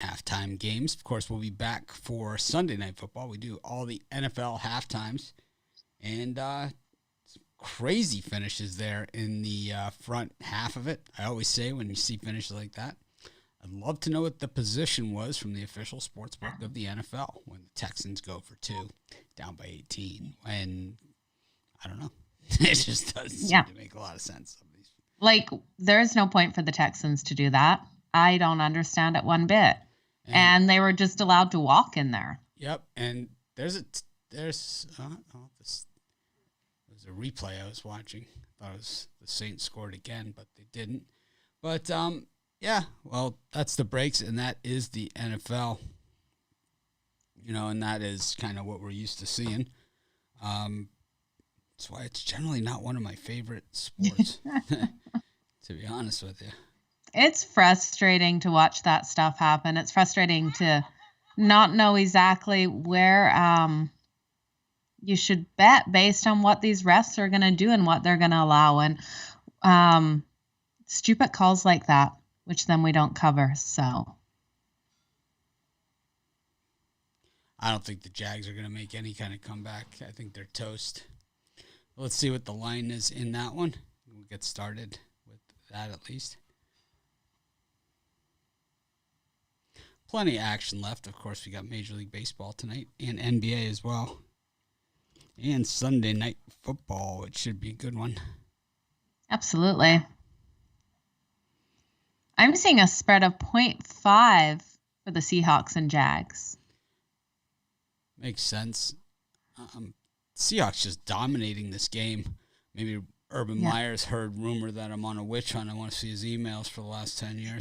halftime games. Of course, we'll be back for Sunday Night Football. We do all the NFL halftimes. And crazy finishes there in the front half of it. I always say when you see finishes like that, I'd love to know what the position was from the official sports book of the NFL when the Texans go for 2, down by 18. And I don't know. It just doesn't seem to make a lot of sense. Like, there's no point for the Texans to do that. I don't understand it one bit. And they were just allowed to walk in there. Yep. And there's a replay I was watching. I thought it was the Saints scored again, but they didn't. But, yeah, well, that's the breaks, and that is the NFL. And that is kind of what we're used to seeing. That's why it's generally not one of my favorite sports, to be honest with you. It's frustrating to watch that stuff happen. It's frustrating to not know exactly where you should bet based on what these refs are going to do and what they're going to allow. And stupid calls like that, which then we don't cover. So I don't think the Jags are going to make any kind of comeback. I think they're toast. Let's see what the line is in that one. We'll get started with that at least. Plenty of action left. Of course, we got Major League Baseball tonight and NBA as well. And Sunday Night Football. It should be a good one. Absolutely. I'm seeing a spread of 0.5 for the Seahawks and Jags. Makes sense. Seahawks just dominating this game. Maybe Urban Meyer's heard rumor that I'm on a witch hunt. I want to see his emails for the last 10 years.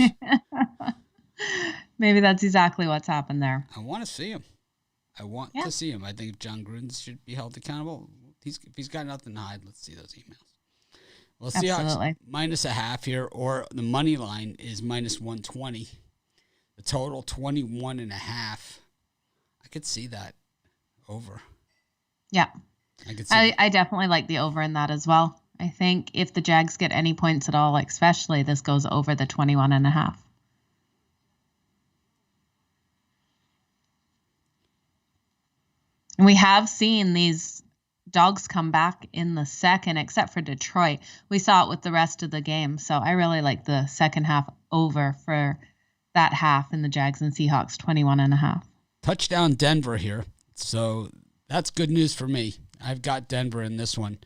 Maybe that's exactly what's happened there. I want to see him. I want to see him. I think John Gruden should be held accountable. If he's got nothing to hide, let's see those emails. Well, Seahawks -0.5 here, or the money line is -120. The total 21.5. I could see that over. Yeah. I definitely like the over in that as well. I think if the Jags get any points at all, especially, this goes over the 21.5. And we have seen these dogs come back in the second, except for Detroit. We saw it with the rest of the game. So I really like the second half over for that half in the Jags and Seahawks, 21.5. Touchdown Denver here. So that's good news for me. I've got Denver in this one.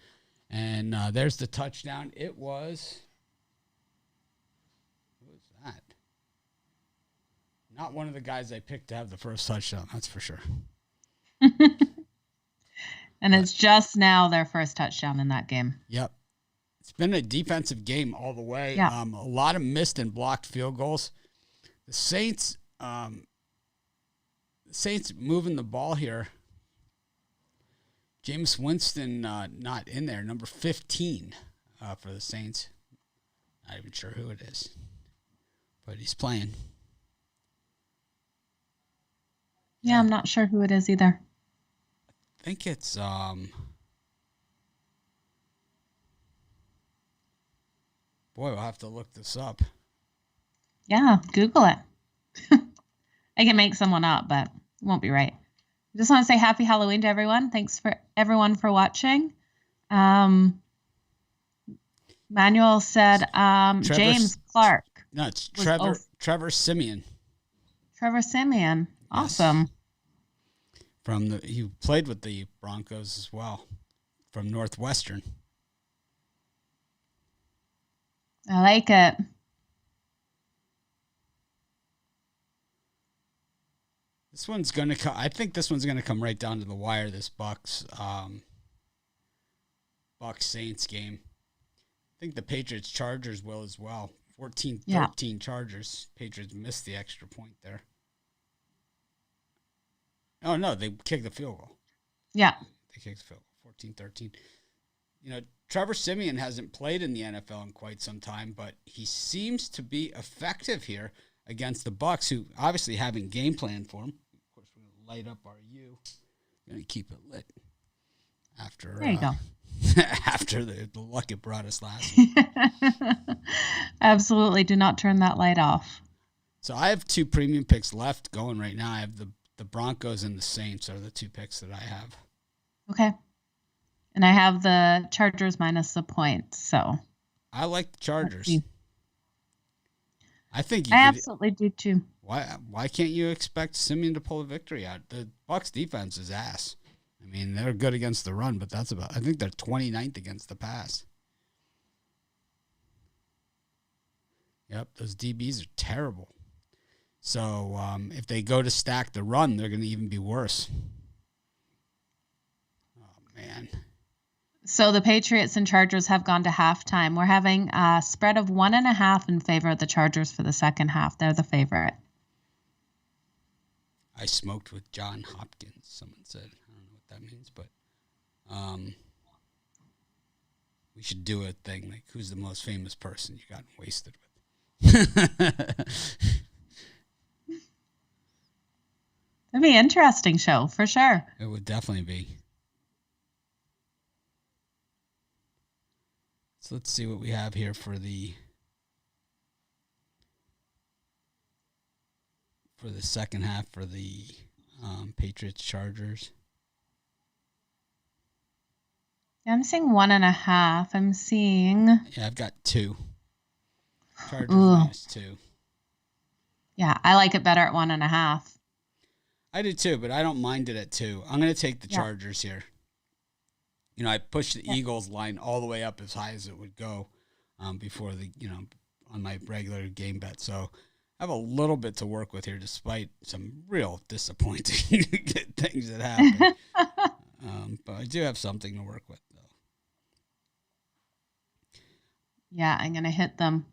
And there's the touchdown. It was... Who was that? Not one of the guys I picked to have the first touchdown, that's for sure. And it's just now their first touchdown in that game. Yep. It's been a defensive game all the way. Yeah. A lot of missed and blocked field goals. The Saints moving the ball here. Jameis Winston not in there, number 15 for the Saints. Not even sure who it is, but he's playing. Yeah, I'm not sure who it is either. I think it's boy, we'll have to look this up. Yeah, Google it. I can make someone up, but it won't be right. I just want to say happy Halloween to everyone. Thanks for everyone for watching. Manuel said James Clark. No, it's Trevor Siemian. Trevor Siemian. Awesome. Yes. He played with the Broncos as well, from Northwestern. I like it. This one's going to come. I think this one's going to come right down to the wire, this Bucks Saints game. I think the Patriots-Chargers will as well. 14-13 Chargers. Patriots missed the extra point there. Oh, no, they kicked the field goal. Yeah. They kicked the field goal, 14-13. Trevor Siemian hasn't played in the NFL in quite some time, but he seems to be effective here against the Bucks, who obviously haven't game plan for him. Of course, we're going to light up our U. We're going to keep it lit after. There you go. After the luck it brought us last week. Absolutely. Do not turn that light off. So I have 2 premium picks left going right now. I have the Broncos and the Saints are the 2 picks that I have. Okay. And I have the Chargers minus the point. So I like the Chargers. I think I absolutely do too. Why can't you expect Simeon to pull a victory out? The Bucs defense is ass. I mean, they're good against the run, but I think they're 29th against the pass. Yep, those DBs are terrible. So if they go to stack the run, they're going to even be worse. Oh, man. So the Patriots and Chargers have gone to halftime. We're having a spread of 1.5 in favor of the Chargers for the second half. They're the favorite. I smoked with John Hopkins, someone said. I don't know what that means, but we should do a thing like who's the most famous person you got wasted with. It'd be an interesting show for sure. It would definitely be. So let's see what we have here for the second half for the Patriots Chargers. I'm seeing 1.5. I'm seeing. Yeah, I've got 2. Chargers minus 2. Yeah, I like it better at 1.5. I do too, but I don't mind it at 2. I'm going to take the Chargers here. You know, I pushed the Eagles line all the way up as high as it would go before on my regular game bet. So I have a little bit to work with here, despite some real disappointing things that happen. But I do have something to work with, though. Yeah, I'm going to hit them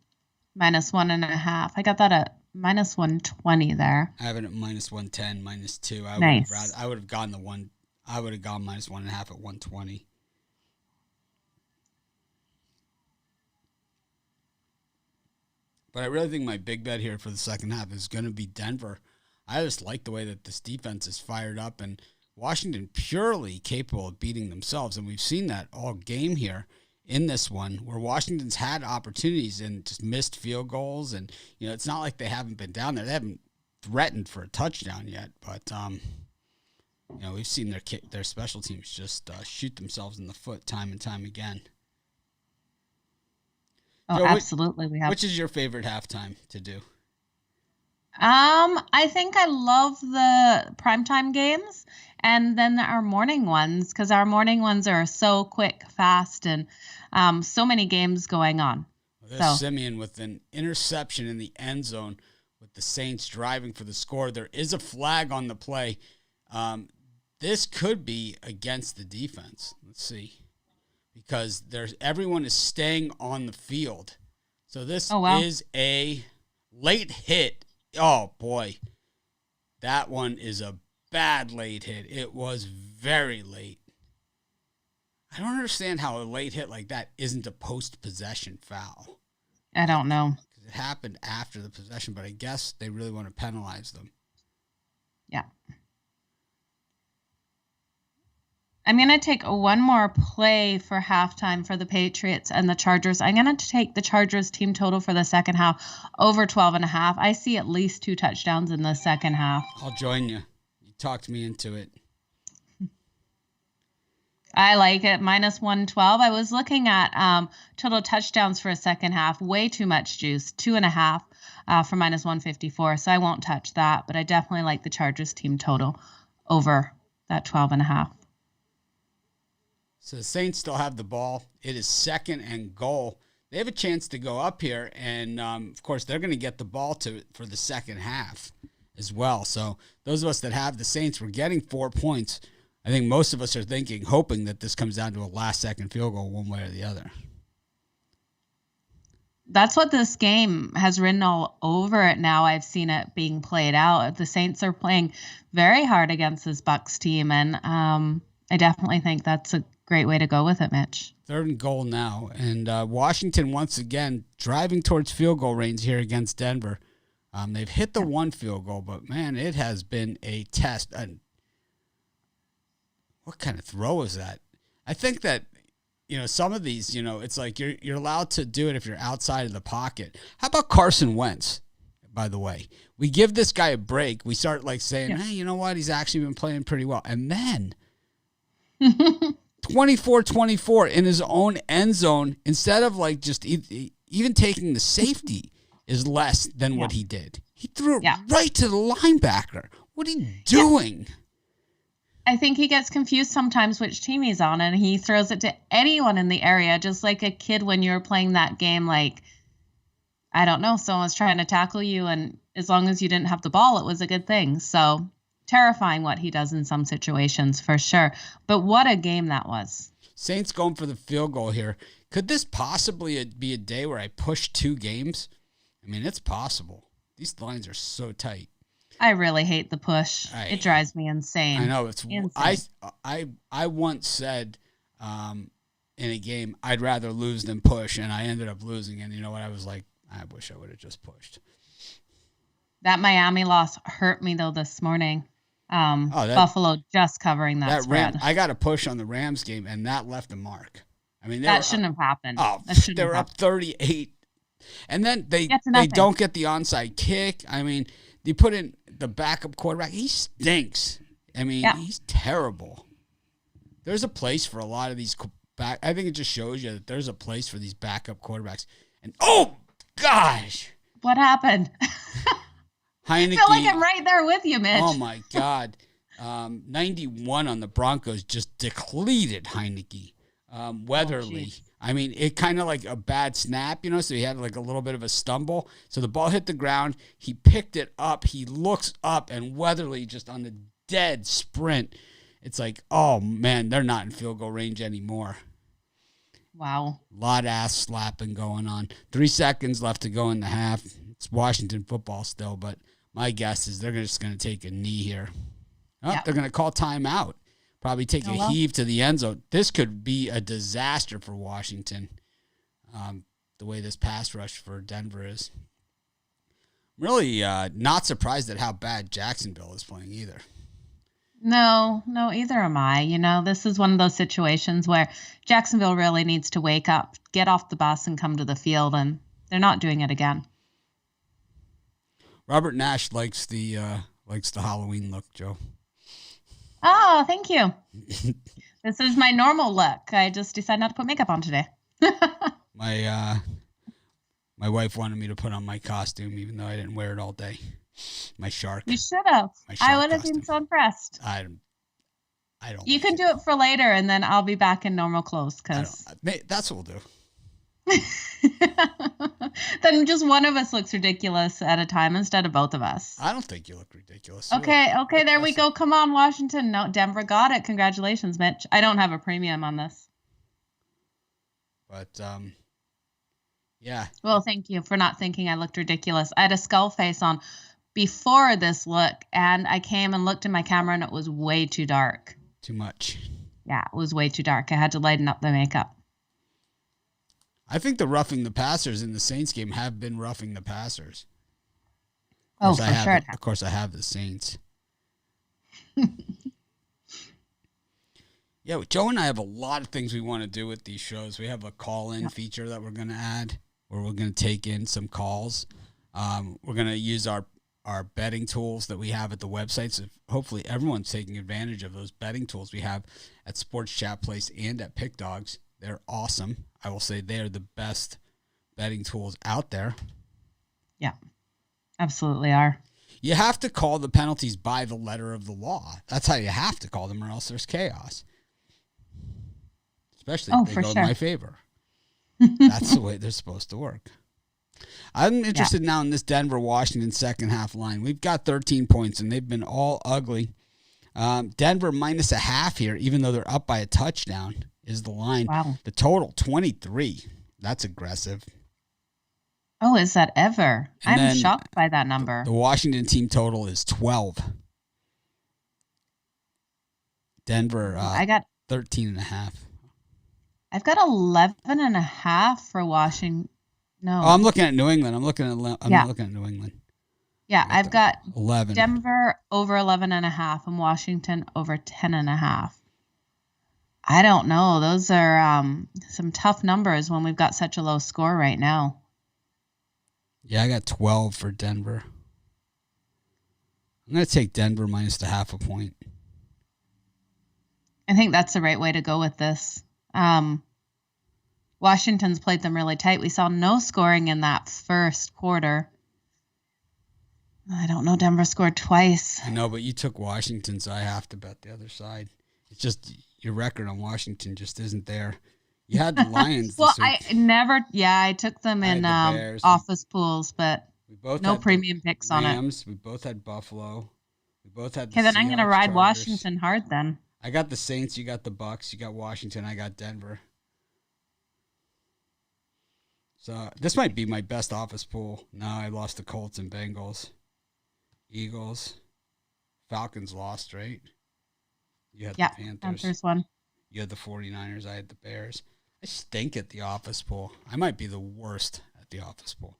minus 1.5. I got that at minus 120 there. I have it at minus 110, minus 2. Nice. I would have gone minus 1.5 at 120. But I really think my big bet here for the second half is going to be Denver. I just like the way that this defense is fired up, and Washington purely capable of beating themselves. And we've seen that all game here in this one, where Washington's had opportunities and just missed field goals. And, it's not like they haven't been down there. They haven't threatened for a touchdown yet. But, we've seen their special teams just shoot themselves in the foot time and time again. Oh, Joe, absolutely. We have. Which is your favorite halftime to do? I think I love the primetime games and then our morning ones, because our morning ones are so quick, fast, and so many games going on. Well, there's Simeon with an interception in the end zone with the Saints driving for the score. There is a flag on the play. This could be against the defense. Let's see. Because everyone is staying on the field. So this is a late hit. Oh, boy. That one is a bad late hit. It was very late. I don't understand how a late hit like that isn't a post-possession foul. I don't know. Because it happened after the possession, but I guess they really want to penalize them. Yeah. I'm going to take one more play for halftime for the Patriots and the Chargers. I'm going to take the Chargers team total for the second half over 12.5. I see at least 2 touchdowns in the second half. I'll join you. You talked me into it. I like it. Minus 112. I was looking at total touchdowns for a second half. Way too much juice. 2.5 for minus 154. So I won't touch that. But I definitely like the Chargers team total over that 12.5. So the Saints still have the ball. It is 2nd and goal. They have a chance to go up here, and of course they're going to get the ball for the second half as well. So those of us that have the Saints, we're getting 4 points. I think most of us are hoping that this comes down to a last-second field goal one way or the other. That's what this game has written all over it now. I've seen it being played out. The Saints are playing very hard against this Bucs team, and I definitely think that's a great way to go with it, Mitch. 3rd and goal now. And Washington, once again, driving towards field goal range here against Denver. They've hit the 1 field goal, but, man, it has been a test. And what kind of throw is that? I think that, some of these, it's like you're allowed to do it if you're outside of the pocket. How about Carson Wentz? by the way. We give this guy a break. We start like saying, Yeah. hey, you know what? He's actually been playing pretty well. And then 24-24 in his own end zone, instead of like just even taking the safety is less than what he did. He threw it right to the linebacker. What are you doing? I think he gets confused sometimes which team he's on, and he throws it to anyone in the area, just like a kid when you were playing that game. Like, I don't know, someone's trying to tackle you, and as long as you didn't have the ball, it was a good thing. So terrifying what he does in some situations, for sure. But what a game that was. Saints going for the field goal here. Could this possibly be a day where I push 2 games? I mean, it's possible. These lines are so tight. I really hate the push. It drives me insane. I know. It's insane. I once said in a game, I'd rather lose than push, and I ended up losing. And you know what? I was like, I wish I would have just pushed. That Miami loss hurt me, though, this morning. Buffalo just covering that spread. I got a push on the Rams game, and that left a mark. I mean, that shouldn't have happened. Oh, they were up 38. And then they don't get the onside kick. I mean, they put in the backup quarterback. He stinks. I mean, he's terrible. There's a place for a lot of these back. I think it just shows you that there's a place for these backup quarterbacks. And oh gosh, what happened? Heineke, I feel like I'm right there with you, Mitch. Oh my God, 91 on the Broncos just depleted Heineke. Weatherly. I mean, it kind of like a bad snap, you know, so he had like a little bit of a stumble. So the ball hit the ground. He picked it up. He looks up, and Weatherly just on the dead sprint. It's like, oh, man, they're not in field goal range anymore. Wow. A lot of ass slapping going on. 3 seconds left to go in the half. It's Washington football still, but my guess is they're just going to take a knee here. They're going to call timeout. Probably take a heave to the end zone. This could be a disaster for Washington, the way this pass rush for Denver is. I'm really not surprised at how bad Jacksonville is playing either. No, either am I. You know, this is one of those situations where Jacksonville really needs to wake up, get off the bus, and come to the field, and they're not doing it again. Robert Nash likes the Halloween look, Joe. Oh, thank you. This is my normal look. I just decided not to put makeup on today. My wife wanted me to put on my costume, even though I didn't wear it all day. My shark. You should have. I would have been so impressed. I don't. You can do it for later, and then I'll be back in normal clothes. That's what we'll do. Then just one of us looks ridiculous at a time instead of both of us. I don't think you look ridiculous. Okay, there we go. Come on, Washington. No, Denver got it. Congratulations, Mitch. I don't have a premium on this. But, yeah. Well, thank you for not thinking I looked ridiculous. I had a skull face on before this look, and I came and looked in my camera, and it was way too dark. Too much. Yeah, it was way too dark. I had to lighten up the makeup. I think the roughing the passers in the Saints game have been roughing the passers. Oh, for sure. Of course, I have the Saints. Yeah, Joe and I have a lot of things we want to do with these shows. We have a call-in feature that we're going to add, where we're going to take in some calls. We're going to use our betting tools that we have at the website. So hopefully everyone's taking advantage of those betting tools we have at Sports Chat Place and at Pick Dogs. They're awesome. I will say they're the best betting tools out there. Yeah, absolutely are. You have to call the penalties by the letter of the law. That's how you have to call them, or else there's chaos. Especially if they go in my favor. That's the way they're supposed to work. I'm interested now in this Denver-Washington second half line. We've got 13 points, and they've been all ugly. Denver minus a half here, even though they're up by a touchdown, is the line. Wow. The total, 23. That's aggressive. Oh, is that ever? I'm shocked by that number. The Washington team total is 12. Denver, I got 13.5. I've got 11.5 for Washington. No. Oh, I'm looking at New England. I'm looking at New England. Yeah, I've got 11. Denver over 11.5 and Washington over 10.5. I don't know. Those are some tough numbers when we've got such a low score right now. Yeah, I got 12 for Denver. I'm going to take Denver minus the 0.5 point. I think that's the right way to go with this. Washington's played them really tight. We saw no scoring in that first quarter. I don't know. Denver scored twice. I know, but you took Washington, so I have to bet the other side. It's just your record on Washington just isn't there. You had the Lions. Well, this week. I never. Yeah, I took them in office pools, but we both no had premium picks on Rams. We both had Buffalo. We both had. Okay, then I'm going to ride Chargers. Washington hard then. I got the Saints. You got the Bucks. You got Washington. I got Denver. So this might be my best office pool. Now I lost the Colts and Bengals. Eagles. Falcons lost, right? You had the Panthers won. You had the 49ers. I had the Bears. I stink at the office pool. I might be the worst at the office pool.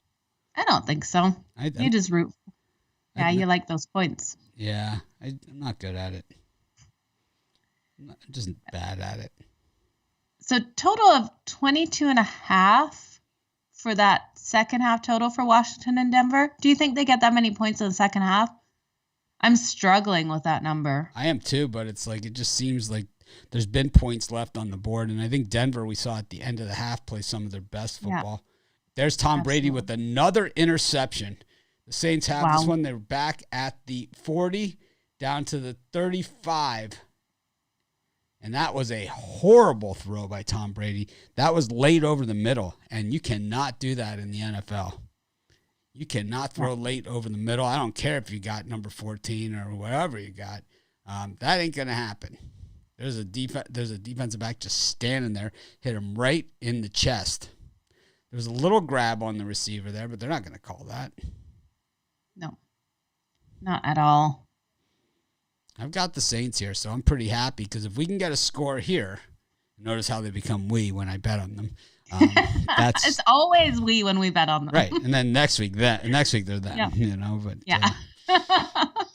I don't think so. You just root. Yeah, you like those points. Yeah, I'm not good at it. I'm just bad at it. So total of 22.5 for that second half total for Washington and Denver. Do you think they get that many points in the second half? I'm struggling with that number. I am too, but it's like it just seems like there's been points left on the board. And I think Denver, we saw at the end of the half, play some of their best football. Yeah. There's Tom Brady with another interception. The Saints have this one. They're back at the 40, down to the 35. And that was a horrible throw by Tom Brady. That was laid over the middle, and you cannot do that in the NFL. You cannot throw late over the middle. I don't care if you got number 14 or whatever you got. That ain't going to happen. There's a defensive back just standing there, hit him right in the chest. There was a little grab on the receiver there, but they're not going to call that. No, not at all. I've got the Saints here, so I'm pretty happy because if we can get a score here, notice how they become we when I bet on them. It's always we when we bet on them, right? And then next week they're them, you know. But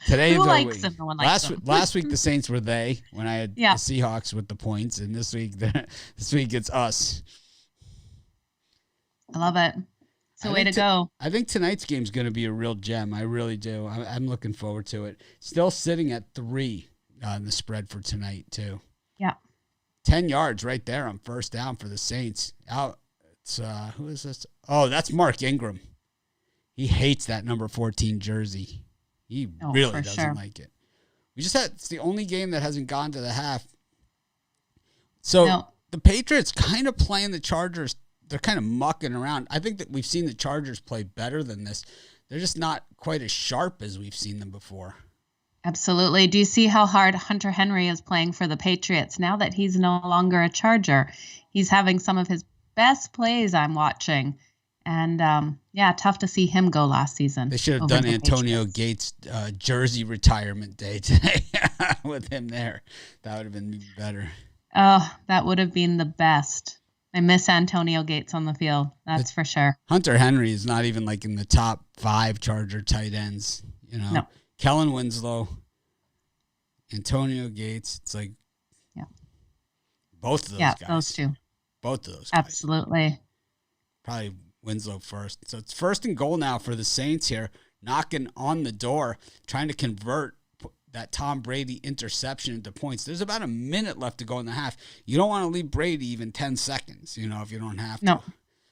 today who likes them? No one likes them. Last week the Saints were they when I had the Seahawks with the points, and this week it's us. I love it. It's a way to go. I think tonight's game is going to be a real gem. I really do. I'm looking forward to it. Still sitting at 3 on the spread for tonight, too. Yeah. 10 yards right there on first down for the Saints. It's who is this? Oh, that's Mark Ingram. He hates that number 14 jersey. He really doesn't like it. It's the only game that hasn't gone to the half. So the Patriots kind of playing the Chargers. They're kind of mucking around. I think that we've seen the Chargers play better than this. They're just not quite as sharp as we've seen them before. Absolutely. Do you see how hard Hunter Henry is playing for the Patriots now that he's no longer a Charger? He's having some of his best plays I'm watching. And, tough to see him go last season. They should have done Antonio Gates' jersey retirement day today with him there. That would have been better. Oh, that would have been the best. I miss Antonio Gates on the field. That's for sure. Hunter Henry is not even like in the top 5 Charger tight ends. You know, no. Kellen Winslow, Antonio Gates. It's like, both of those guys. Yeah, those two. Both of those guys. Absolutely. Probably Winslow first. So it's 1st and goal now for the Saints here, knocking on the door, trying to convert that Tom Brady interception into points. There's about a minute left to go in the half. You don't want to leave Brady even 10 seconds, if you don't have to. No.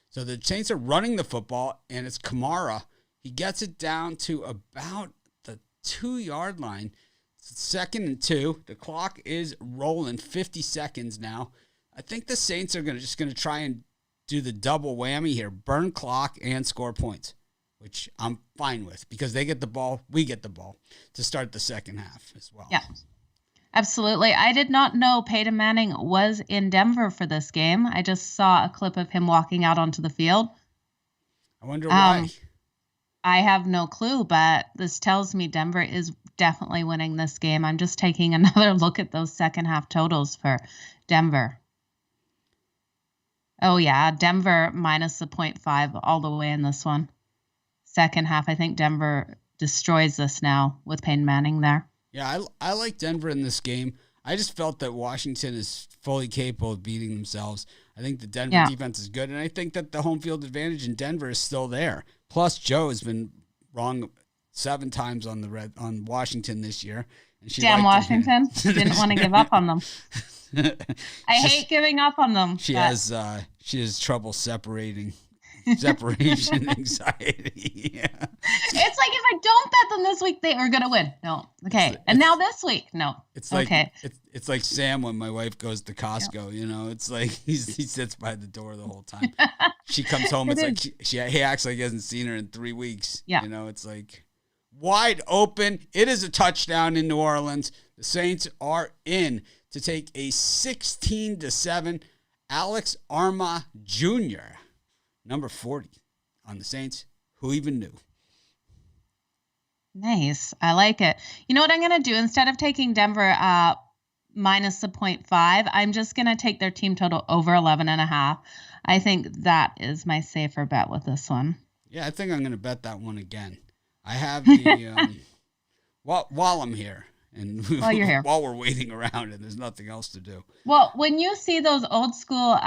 So the Saints are running the football, and it's Kamara. He gets it down to about the 2-yard line. It's 2nd and 2. The clock is rolling, 50 seconds now. I think the Saints are just going to try and do the double whammy here, burn clock and score points, which I'm fine with because they get the ball, we get the ball to start the second half as well. Yeah, absolutely. I did not know Peyton Manning was in Denver for this game. I just saw a clip of him walking out onto the field. I wonder why. I have no clue, but this tells me Denver is definitely winning this game. I'm just taking another look at those second half totals for Denver. Oh, yeah, Denver minus the 0.5 all the way in this one. Second half, I think Denver destroys this now with Peyton Manning there. Yeah, I like Denver in this game. I just felt that Washington is fully capable of beating themselves. I think the Denver defense is good, and I think that the home field advantage in Denver is still there. Plus, Joe has been wrong 7 times on Washington this year. And she Damn liked them. Washington. Didn't want to give up on them. I hate giving up on them. She has trouble separation anxiety. Yeah. It's like if I don't bet them this week, they are gonna win. No, okay. And now this week, no. It's like okay. It's like Sam when my wife goes to Costco. You know, it's like he sits by the door the whole time. She comes home. It's like he acts like he hasn't seen her in 3 weeks. Yeah. You know, it's like wide open. It is a touchdown in New Orleans. The Saints are in to take a 16-7. Alex Armah Jr., number 40 on the Saints. Who even knew? Nice. I like it. You know what I'm going to do? Instead of taking Denver minus the 0.5, I'm just going to take their team total over 11.5. I think that is my safer bet with this one. Yeah, I think I'm going to bet that one again. I have the while I'm here and while you're here, while we're waiting around and there's nothing else to do. Well, when you see those old school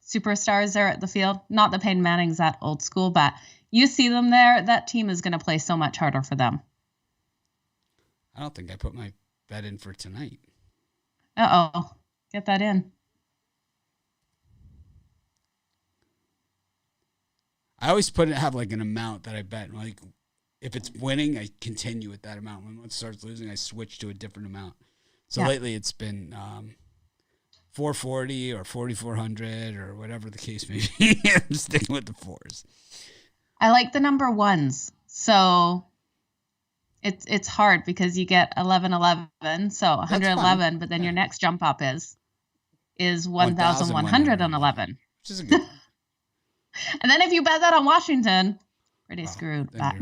superstars there at the field, not that Peyton Manning's that old school, but you see them there, that team is going to play so much harder for them. I don't think I put my bet in for tonight. Uh-oh. Get that in. I always have like an amount that I bet. Like if it's winning, I continue with that amount. When it starts losing, I switch to a different amount. So lately it's been 440 or 4,400 or whatever the case may be. I'm sticking with the 4s. I like the number 1s. So it's hard because you get 1111, so 111, but then your next jump up is 1,111. Which is a good one. And then if you bet that on Washington, pretty screwed. Back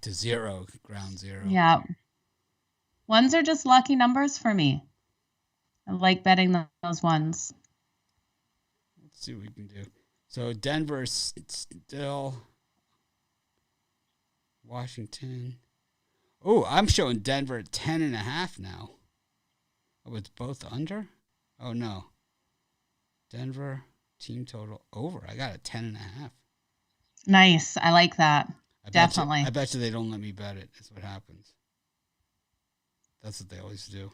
to zero, ground zero. Yeah. 1s are just lucky numbers for me. I like betting those 1s. Let's see what we can do. So Denver's still Washington. Oh, I'm showing Denver at 10.5 now. Oh, it's both under? Oh, no. Denver team total over. I got a 10.5. Nice. I like that. Definitely. I bet you they don't let me bet it. That's what happens. That's what they always do.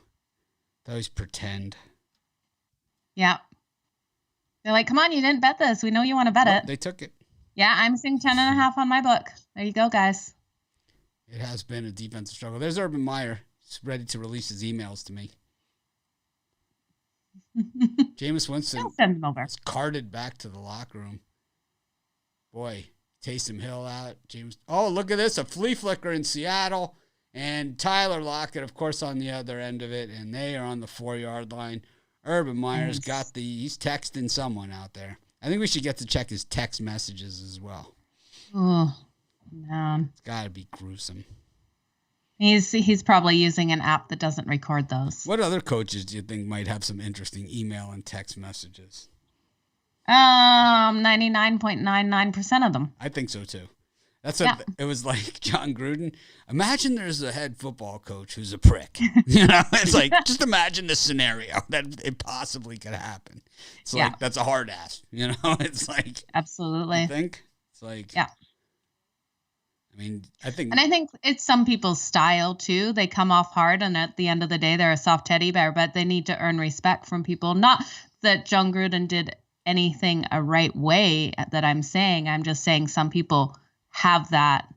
They always pretend. Yeah. They're like, come on, you didn't bet this. We know you want to bet it. They took it. Yeah, I'm seeing 10.5 on my book. There you go, guys. It has been a defensive struggle. There's Urban Meyer. He's ready to release his emails to me. Jameis Winston send him over. was carted back to the locker room. Boy, Taysom Hill out. Oh, look at this. A flea flicker in Seattle. And Tyler Lockett, of course, on the other end of it. And they are on the 4-yard line. Urban Meyer's he's texting someone out there. I think we should get to check his text messages as well. Oh, man. It's got to be gruesome. He's probably using an app that doesn't record those. What other coaches do you think might have some interesting email and text messages? 99.99% of them. I think so too. That's what it was like. John Gruden. Imagine there's a head football coach who's a prick. You know, it's like just imagine the scenario that it possibly could happen. It's like that's a hard ass. You know, it's like absolutely. You think it's like I mean, I think it's some people's style too. They come off hard, and at the end of the day, they're a soft teddy bear. But they need to earn respect from people. Not that John Gruden did anything a right way that I'm saying. I'm just saying some people have that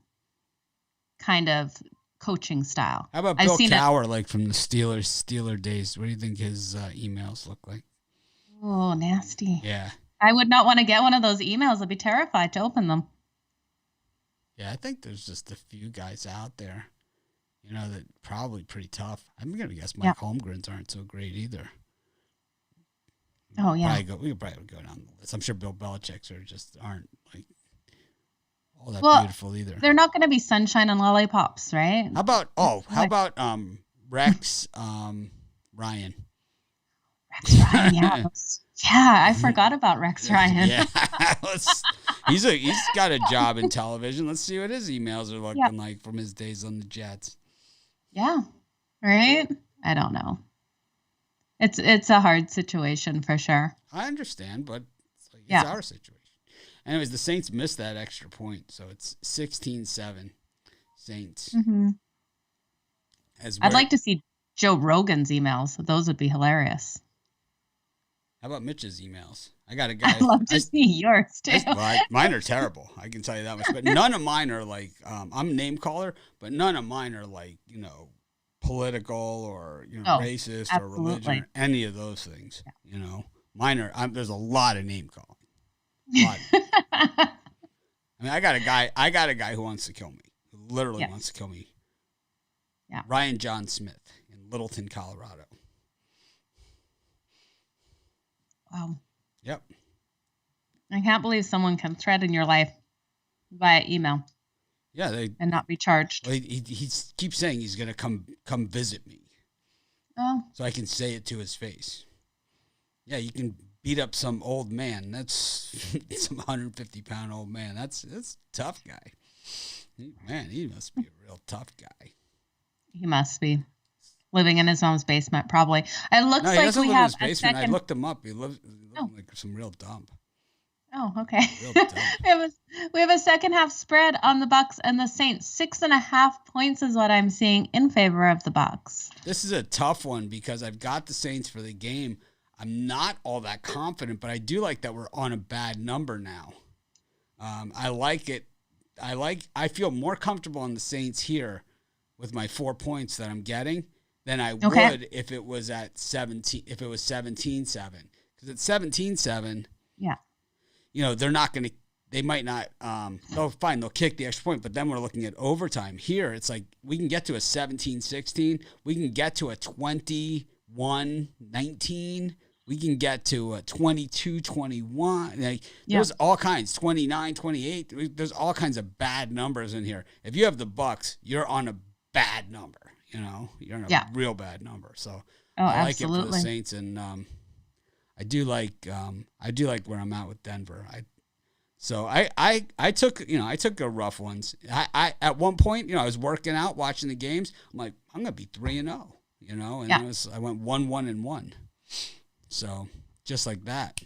kind of coaching style. How about Bill Cowher, like from the Steeler days? What do you think his emails look like? Oh, nasty. Yeah. I would not want to get one of those emails. I'd be terrified to open them. Yeah, I think there's just a few guys out there, you know, that probably pretty tough. I'm going to guess Mike Holmgren's aren't so great either. Oh, yeah. We could probably go down the list. I'm sure Bill Belichick's aren't like all that beautiful either. They're not going to be sunshine and lollipops, right? How about Rex Ryan? Rex Ryan, yeah. Yeah, I forgot about Rex Ryan. Yeah, he's got a job in television. Let's see what his emails are looking like from his days on the Jets. Yeah, right? I don't know. It's a hard situation for sure. I understand, but it's our situation. Anyways, the Saints missed that extra point, so it's 16-7 Saints. Mm-hmm. I'd like to see Joe Rogan's emails. Those would be hilarious. How about Mitch's emails? I got a guy. I'd love to see yours too. Mine are terrible. I can tell you that much. But none of mine are like, I'm a name caller, but none of mine are like, political or, racist or religion or any of those things. Yeah. Mine are, there's a lot of name calling. I mean, I got a guy who wants to kill me, who literally wants to kill me. Yeah. Ryan John Smith in Littleton, Colorado. Wow. Yep. I can't believe someone can threaten your life via email. Yeah, and not be charged. Well, he keeps saying he's gonna come visit me. Oh. So I can say it to his face. Yeah, you can beat up some old man. That's some 150-pound old man. That's a tough guy. Man, he must be a real tough guy. He must be. Living in his mom's basement, probably. It looks like we have in his basement. I looked him up. He lives in like some real dump. Oh, okay. we have a second half spread on the Bucks and the Saints. 6.5 points is what I'm seeing in favor of the Bucks. This is a tough one because I've got the Saints for the game. I'm not all that confident, but I do like that we're on a bad number now. I like it. I feel more comfortable on the Saints here with my 4 points that I'm getting than I would if it was at 17. If it was 17-7, because at 17-7, yeah, they're not going to. They might not. They'll kick the extra point, but then we're looking at overtime. Here, it's like we can get to a 17-16. We can get to a 21-19. We can get to a 22-21. There's all kinds, 29-28. There's all kinds of bad numbers in here. If you have the Bucks, you're on a bad number. You're on a real bad number. So I like it for the Saints, and I do like where I'm at with Denver. I took the rough ones. I at one point, I was working out, watching the games. I'm like, I'm gonna be 3-0. I went 1-1-1. So just like that.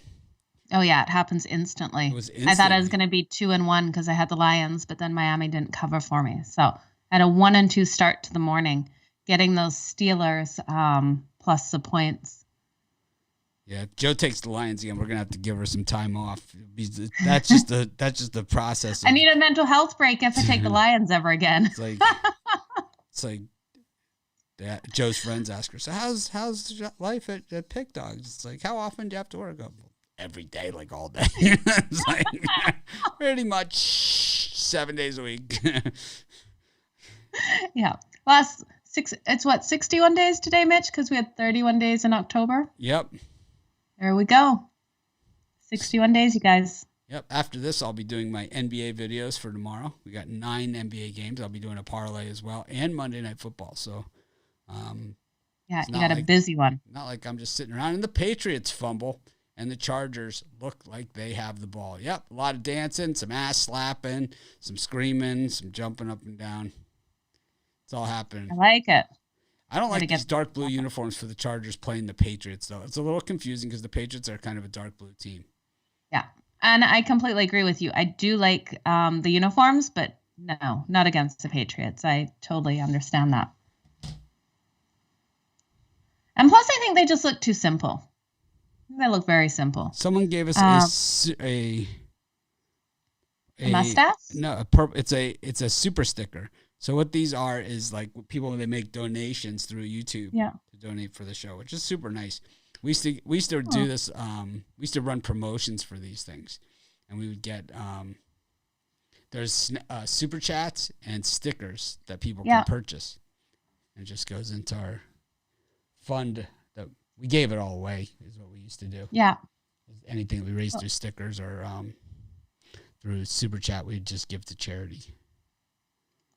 Oh yeah, it happens instantly. It was instantly. I thought I was going to be 2-1 because I had the Lions, but then Miami didn't cover for me. So I had a 1-2 start to the morning, getting those Steelers plus the points. Yeah, if Joe takes the Lions again, we're gonna have to give her some time off. That's just the process. I need a mental health break if I take the Lions ever again. It's like. Yeah, Joe's friends ask her, so how's life at Pick Dogs? It's like, how often do you have to work? Every day, like all day. It's like pretty much 7 days a week. Yeah. It's 61 days today, Mitch, because we had 31 days in October. Yep. There we go. 61 days, you guys. Yep. After this, I'll be doing my NBA videos for tomorrow. We got 9 NBA games. I'll be doing a parlay as well and Monday Night Football. So, yeah, you got a busy one. Not like I'm just sitting around. And the Patriots fumble, and the Chargers look like they have the ball. Yep, a lot of dancing, some ass slapping, some screaming, some jumping up and down. It's all happening. I like it. I don't like these dark blue uniforms for the Chargers playing the Patriots, though. It's a little confusing because the Patriots are kind of a dark blue team. Yeah, and I completely agree with you. I do like the uniforms, but no, not against the Patriots. I totally understand that. And plus, I think they just look too simple. They look very simple. Someone gave us a mustache? No, it's a super sticker. So what these are is like people, they make donations through YouTube to donate for the show, which is super nice. We used to do this. We used to run promotions for these things, and we would get there's super chats and stickers that people can purchase, and it just goes into our fund that we gave it all away is what we used to do. Yeah. Anything that we raised through stickers or through super chat, we'd just give to charity.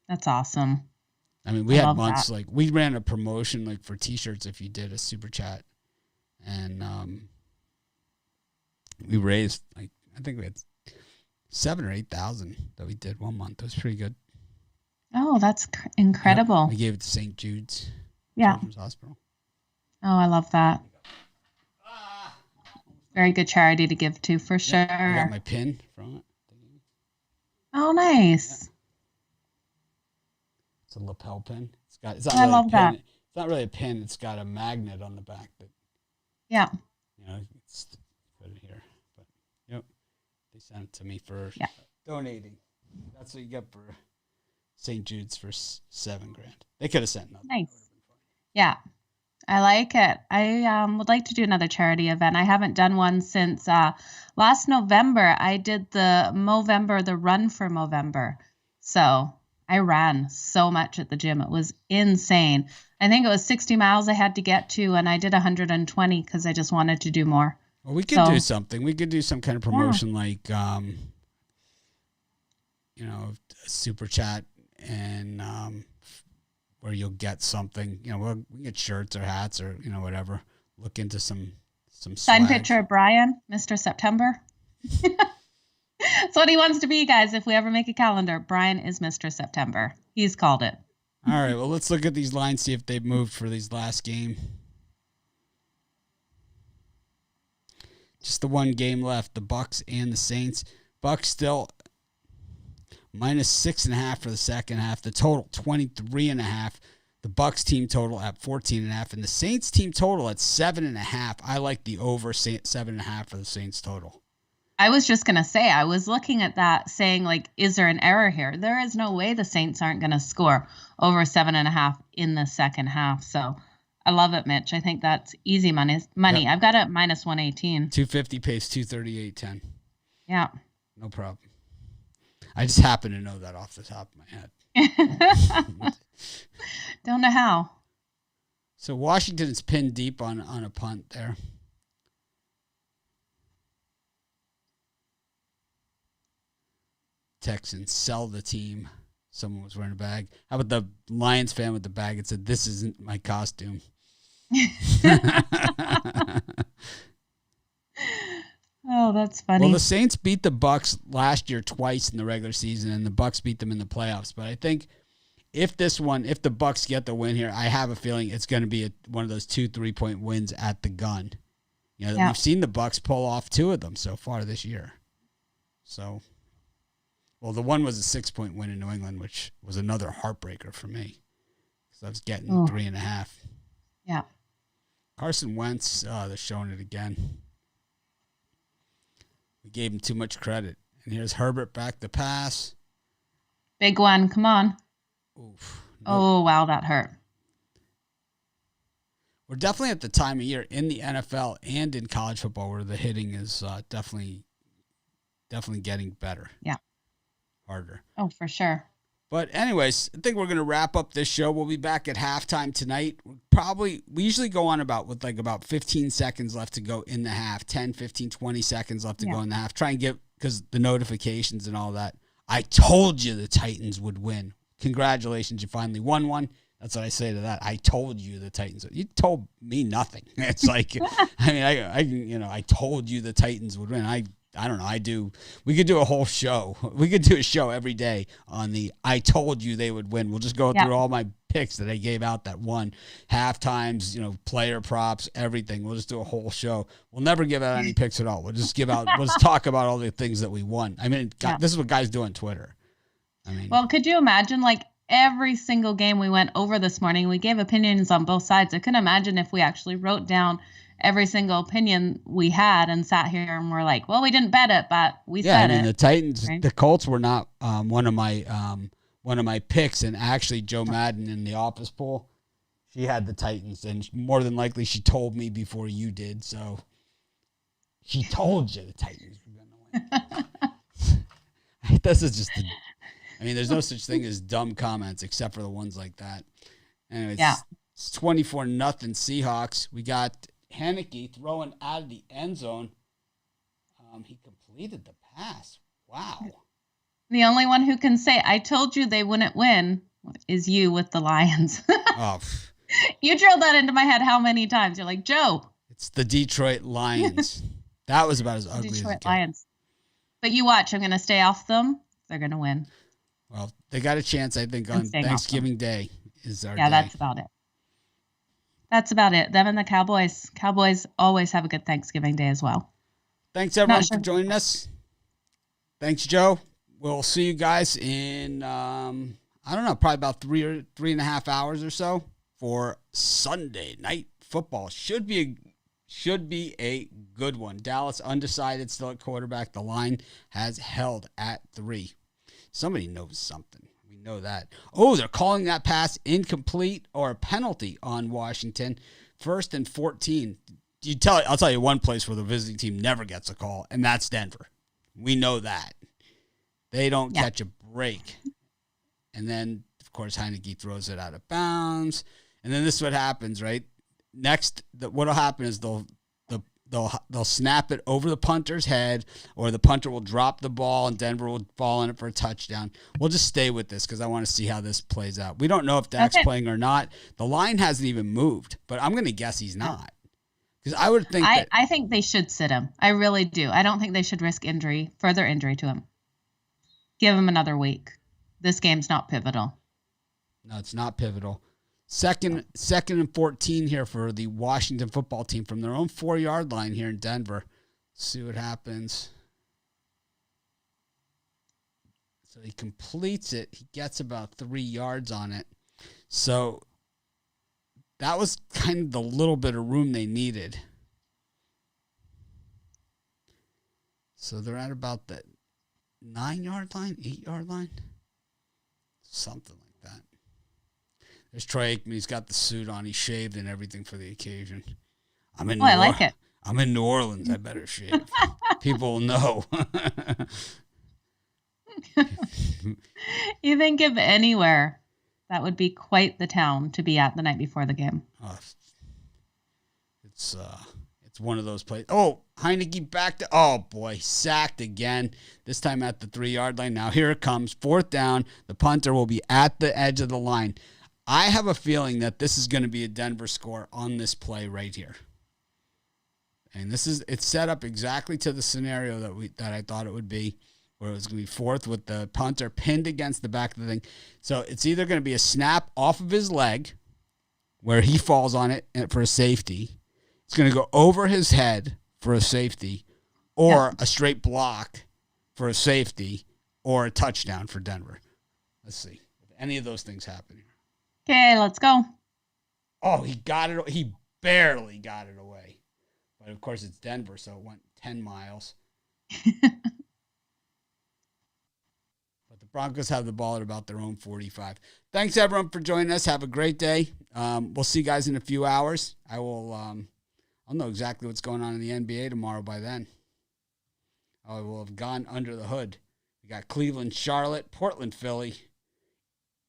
That's awesome. I mean, we had months like we ran a promotion like for t-shirts if you did a super chat, and we raised like I think we had 7,000 or 8,000 that we did one month. It was pretty good. Oh, that's incredible. Yep. We gave it to St. Jude's Children's Hospital. Oh, I love that. Very good charity to give to, for sure. I got my pin from it. Oh, nice. It's a lapel pin. It's not I really a love pin. that. It's not really a pin. It's got a magnet on the back that Yeah. it's put it here. But yep, they sent it to me for Yeah. donating. That's what you get for St. Jude's for $7,000. They could have sent nothing. Nice. Yeah. I like it. I would like to do another charity event. I haven't done one since last November. I did the Run for Movember. So I ran so much at the gym. It was insane. I think it was 60 miles I had to get to, and I did 120 because I just wanted to do more. Well, we could do something. We could do some kind of promotion like, a super chat and where you'll get something. We can get shirts or hats or whatever. Look into some sign swag. picture of Brian, Mr. September. That's what he wants to be, guys. If we ever make a calendar, Brian is Mr. September. He's called it. All right, well, let's look at these lines, see if they've moved for these last game. Just the one game left, the Bucks and the Saints. Bucks still -6.5 for the second half. The total 23.5. The Bucks team total at 14.5, and the Saints team total at 7.5. I like the over 7.5 for the Saints total. I was just going to say, I was looking at that saying, like, is there an error here? There is no way the Saints aren't going to score over 7.5 in the second half. So I love it, Mitch. I think that's easy money. Yep. I've got it -118. 250 pays 238.10. Yeah. No problem. I just happen to know that off the top of my head. Don't know how. So Washington is pinned deep on a punt there. Texans sell the team. Someone was wearing a bag. How about the Lions fan with the bag? It said, "This isn't my costume." Oh, that's funny. Well, the Saints beat the Bucks last year twice in the regular season, and the Bucks beat them in the playoffs. But I think if the Bucks get the win here, I have a feeling it's going to be one of those 2-3 point wins at the gun. We've seen the Bucks pull off 2 of them so far this year. So. Well, the one was a 6-point win in New England, which was another heartbreaker for me because I was getting 3.5. Yeah. Carson Wentz, they're showing it again. We gave him too much credit. And here's Herbert back to pass. Big one. Come on. Oof. Oh, wow, that hurt. We're definitely at the time of year in the NFL and in college football where the hitting is definitely getting better. Yeah. Harder. Oh, for sure. But anyways, I think we're going to wrap up this show. We'll be back at halftime tonight. We usually go on about 15 seconds left to go in the half, 10, 15, 20 seconds left to go in the half. Try and get, because the notifications and all that. I told you the Titans would win. Congratulations, you finally won one. That's what I say to that. I told you the Titans. You told me nothing. It's like, I told you the Titans would win. I don't know. We could do a whole show. We could do a show every day on the I told you they would win. We'll just go through all my picks that I gave out that won. Half times, player props, everything. We'll just do a whole show. We'll never give out any picks at all. We'll just talk about all the things that we won. I mean, this is what guys do on Twitter. Well, could you imagine, every single game we went over this morning, we gave opinions on both sides. I couldn't imagine if we actually wrote down every single opinion we had and sat here and we're like, well, we didn't bet it, but we said it. The Titans, right? The Colts were not one of my picks, and actually Joe Madden in the office pool, she had the Titans, and more than likely she told me before you did, so she told you the Titans were going to win. This is just there's no such thing as dumb comments except for the ones like that. Anyways, it's 24-0 Seahawks. We got Heineke throwing out of the end zone. He completed the pass. Wow. The only one who can say, I told you they wouldn't win, is you with the Lions. Oh. You drilled that into my head how many times? You're like, Joe. It's the Detroit Lions. That was about as ugly as it gets. Lions. But you watch, I'm going to stay off them. They're going to win. Well, they got a chance, I think, on Thanksgiving Day is our day. That's about it. That's about it. Them and the Cowboys. Cowboys always have a good Thanksgiving Day as well. Thanks, everyone, for joining us. Thanks, Joe. we'll see you guys in I don't know, probably about 3.5 hours or so for Sunday night football. Should be a good one. Dallas undecided still at quarterback. The line has held at 3. Somebody knows something. We know that. Oh, they're calling that pass incomplete or a penalty on Washington. 1st and 14. I'll tell you one place where the visiting team never gets a call, and that's Denver. We know that. They don't catch a break. And then, of course, Heineke throws it out of bounds. And then this is what happens, right? Next, what will happen is they'll snap it over the punter's head, or the punter will drop the ball and Denver will fall in it for a touchdown. We'll just stay with this because I want to see how this plays out. We don't know if Dak's playing or not. The line hasn't even moved, but I'm going to guess he's not. Because I would think I think they should sit him. I really do. I don't think they should risk further injury to him. Give him another week. This game's not pivotal. No, it's not pivotal. Second and 14 here for the Washington football team from their own 4-yard line here in Denver. Let's see what happens. So he completes it. He gets about 3 yards on it. So that was kind of the little bit of room they needed. So they're at about the 9-yard line, 8-yard line. Something like that. There's Troy Aikman. He's got the suit on. He's shaved and everything for the occasion. I like it. I'm in New Orleans. I better shave. People will know. You think of anywhere, that would be quite the town to be at the night before the game. It's one of those plays. Oh, Heineke back to, oh boy, sacked again. This time at the 3-yard line. Now here it comes. 4th down. The punter will be at the edge of the line. I have a feeling that this is going to be a Denver score on this play right here. And it's set up exactly to the scenario that I thought it would be, where it was going to be 4th with the punter pinned against the back of the thing. So it's either going to be a snap off of his leg where he falls on it for a safety. It's going to go over his head for a safety, or a straight block for a safety, or a touchdown for Denver. Let's see if any of those things happen here. Okay, let's go. Oh, he got it. He barely got it away. But, of course, it's Denver, so it went 10 miles. But the Broncos have the ball at about their own 45. Thanks, everyone, for joining us. Have a great day. We'll see you guys in a few hours. I'll know exactly what's going on in the NBA tomorrow by then. I will have gone under the hood. We got Cleveland, Charlotte, Portland, Philly,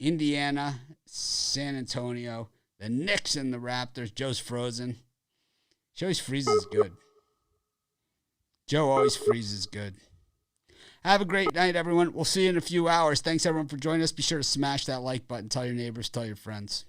Indiana, San Antonio, the Knicks and the Raptors. Joe's frozen. Joe always freezes good. Joe always freezes good. Have a great night, everyone. We'll see you in a few hours. Thanks, everyone, for joining us. Be sure to smash that like button. Tell your neighbors. Tell your friends.